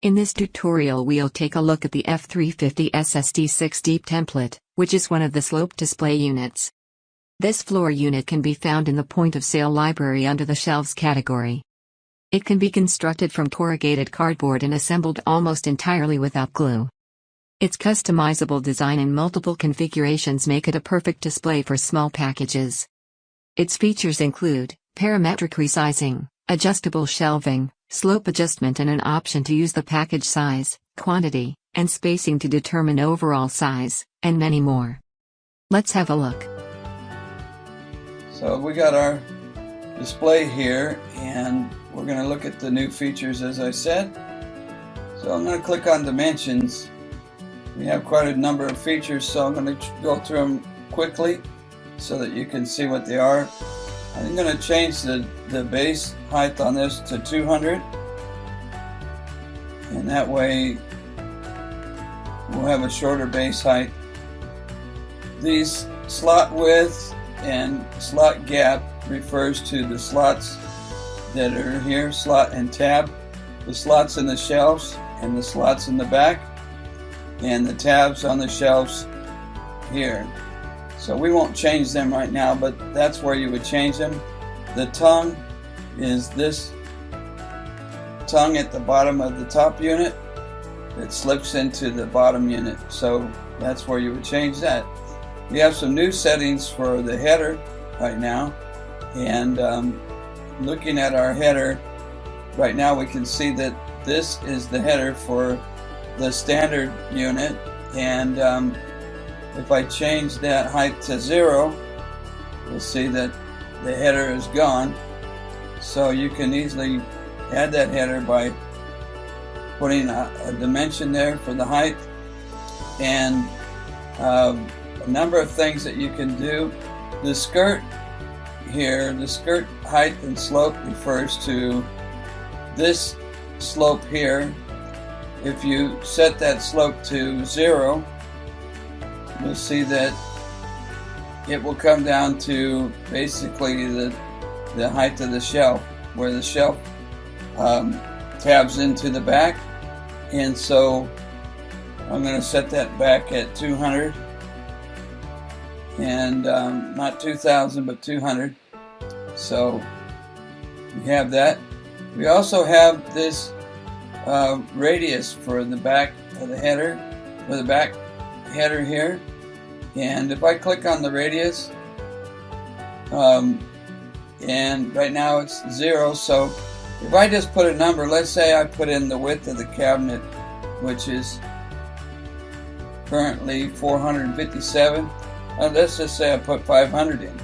In this tutorial we'll take a look at the F350 SSD6 Deep template, which is one of the sloped display units. This floor unit can be found in the point-of-sale library under the shelves category. It can be constructed from corrugated cardboard and assembled almost entirely without glue. Its customizable design and multiple configurations make it a perfect display for small packages. Its features include parametric resizing, adjustable shelving, slope adjustment, and an option to use the package size, quantity, and spacing to determine overall size, and many more. Let's have a look. So we got our display here, and we're going to look at the new features as I said. So I'm going to click on dimensions. We have quite a number of features, so I'm going to go through them quickly so that you can see what they are. I'm going to change the base height on this to 200, and that way we'll have a shorter base height. These slot width and slot gap refers to the slots that are here, slot and tab, the slots in the shelves and the slots in the back, and the tabs on the shelves here. So we won't change them right now, but that's where you would change them. The tongue is this tongue at the bottom of the top unit. It slips into the bottom unit, so that's where you would change that. We have some new settings for the header right now, and looking at our header right now, we can see that this is the header for the standard unit, and if I change that height to 0, you'll see that the header is gone. So you can easily add that header by putting a dimension there for the height, and a number of things that you can do. The skirt here, the skirt height and slope refers to this slope here. If you set that slope to 0, you'll see that it will come down to basically the height of the shelf, where the shelf tabs into the back. And so I'm going to set that back at 200, and not 2000 but 200. So we have that. We also have this radius for the back of the header, for the back header here, and if I click on the radius, and right now it's 0, so if I just put a number, let's say I put in the width of the cabinet, which is currently 457, let's just say I put 500 in.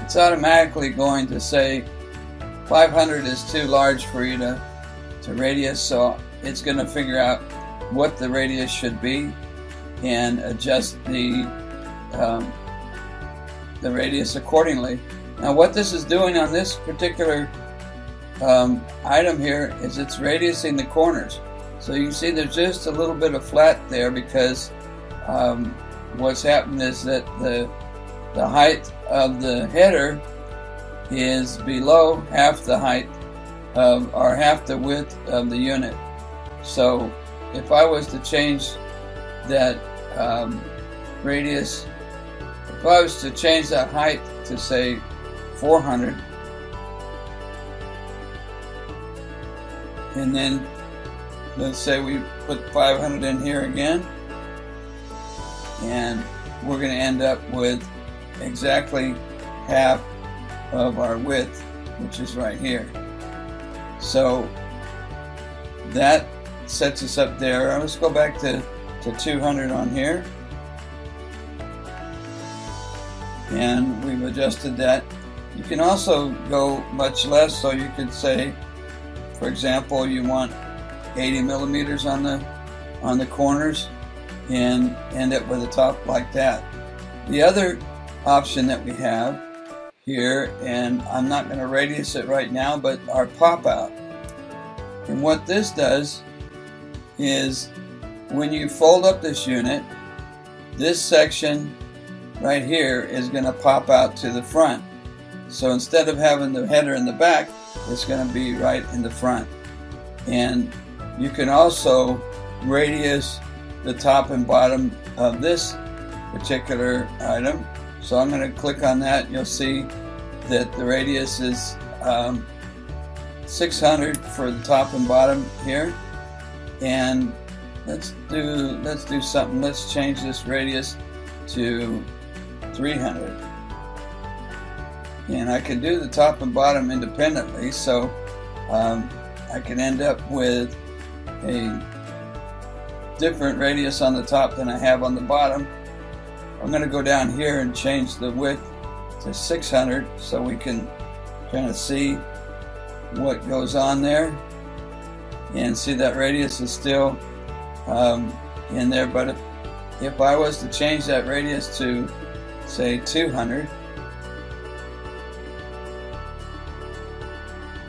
It's automatically going to say 500 is too large for you to radius, so it's going to figure out what the radius should be and adjust the radius accordingly. Now what this is doing on this particular item here is it's radiusing the corners. So you can see there's just a little bit of flat there because what's happened is that the height of the header is below half the height or half the width of the unit. So if I was to change that radius, if I was to change that height to say 400, and then let's say we put 500 in here again, and we're going to end up with exactly half of our width, which is right here. So that sets us up there. Let's go back to 200 on here, and we've adjusted that. You can also go much less, so you could say, for example, you want 80 millimeters on the corners and end up with a top like that. The other option that we have here, and I'm not going to radius it right now, but our pop out. And what this does is when you fold up this unit, this section right here is going to pop out to the front. So instead of having the header in the back, it's going to be right in the front. And you can also radius the top and bottom of this particular item. So I'm going to click on that. You'll see that the radius is 600 for the top and bottom here. And let's do something. Let's change this radius to 300. And I can do the top and bottom independently, so I can end up with a different radius on the top than I have on the bottom. I'm going to go down here and change the width to 600 so we can kind of see what goes on there, and see that radius is still in there. But if I was to change that radius to, say, 200,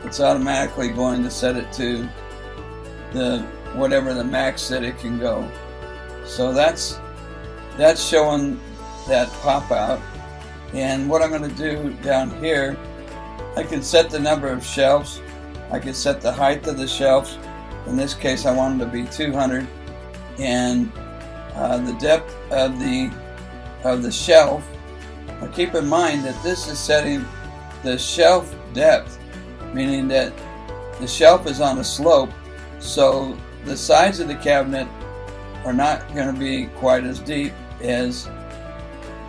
it's automatically going to set it to the whatever the max that it can go. So that's showing that pop out. And what I'm going to do down here, I can set the number of shelves. I can set the height of the shelves. In this case, I want them to be 200, and the depth of the shelf. Now keep in mind that this is setting the shelf depth, meaning that the shelf is on a slope, so the sides of the cabinet are not going to be quite as deep as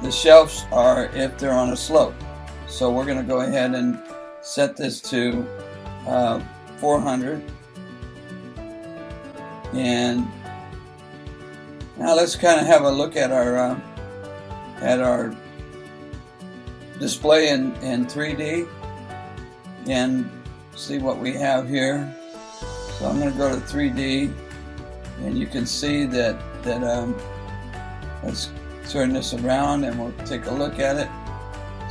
the shelves are if they're on a slope. So we're going to go ahead and set this to 400. And now let's kind of have a look at our display in 3D and see what we have here. So I'm going to go to 3D, and you can see that let's turn this around and we'll take a look at it.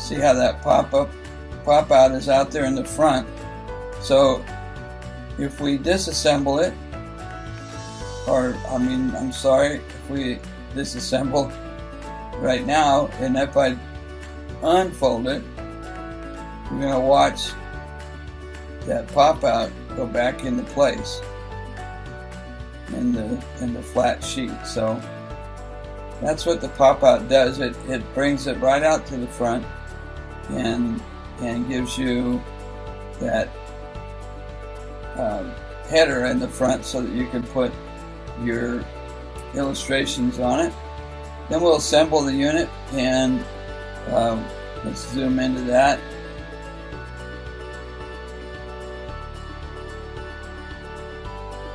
See how that pop out is out there in the front. So if we disassemble it, if we disassemble right now, and if I unfold it, you're going to watch that pop out go back into place in the flat sheet. So that's what the pop out does. It brings it right out to the front and gives you that header in the front so that you can put your illustrations on it. Then we'll assemble the unit, and let's zoom into that.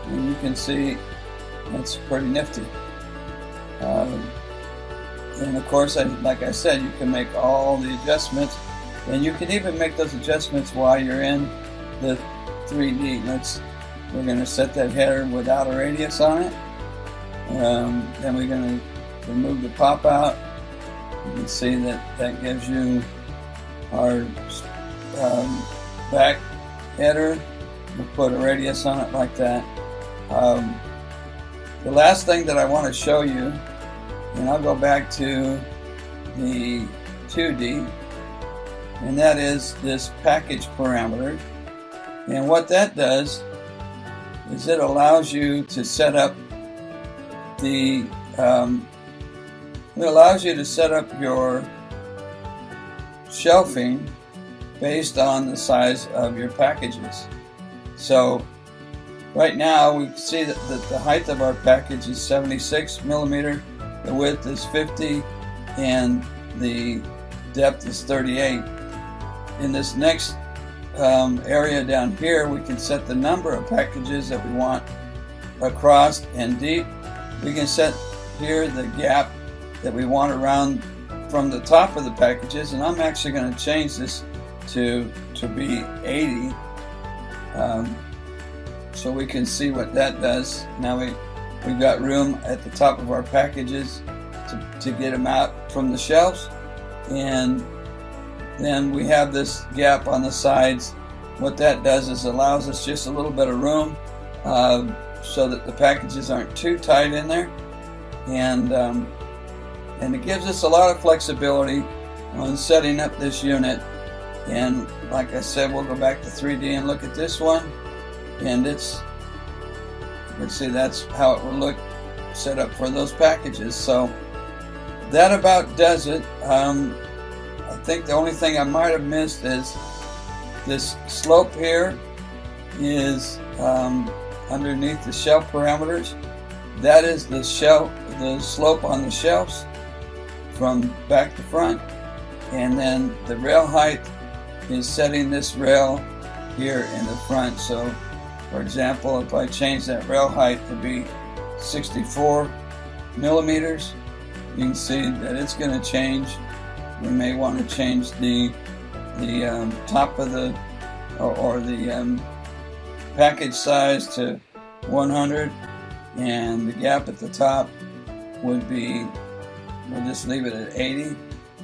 And you can see that's pretty nifty. And of course, like I said, you can make all the adjustments, and you can even make those adjustments while you're in the 3D. We're going to set that header without a radius on it. Then we're going to remove the pop out. You can see that gives you our back header. We'll put a radius on it like that. The last thing that I want to show you, and I'll go back to the 2D, and that is this package parameter. And what that does is it allows you to set up your shelving based on the size of your packages. So right now we see that the height of our package is 76 millimeter, the width is 50, and the depth is 38. In this next area down here, we can set the number of packages that we want across and deep. We can set here the gap that we want around from the top of the packages, and I'm actually going to change this to be 80, so we can see what that does. Now we've got room at the top of our packages to get them out from the shelves, and then we have this gap on the sides. What that does is allows us just a little bit of room so that the packages aren't too tight in there, and it gives us a lot of flexibility on setting up this unit. And like I said, we'll go back to 3D and look at this one, and it's let's see, that's how it would look set up for those packages. So that about does it. I think the only thing I might have missed is this slope here is underneath the shelf parameters. That is the slope on the shelves from back to front, and then the rail height is setting this rail here in the front. So for example, if I change that rail height to be 64 millimeters, you can see that it's going to change. We may want to change the top of the or the package size to 100, and the gap at the top would be, we'll just leave it at 80.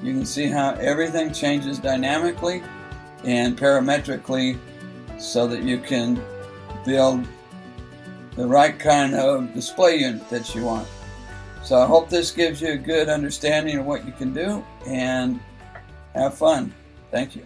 You can see how everything changes dynamically and parametrically so that you can build the right kind of display unit that you want. So I hope this gives you a good understanding of what you can do, and have fun. Thank you.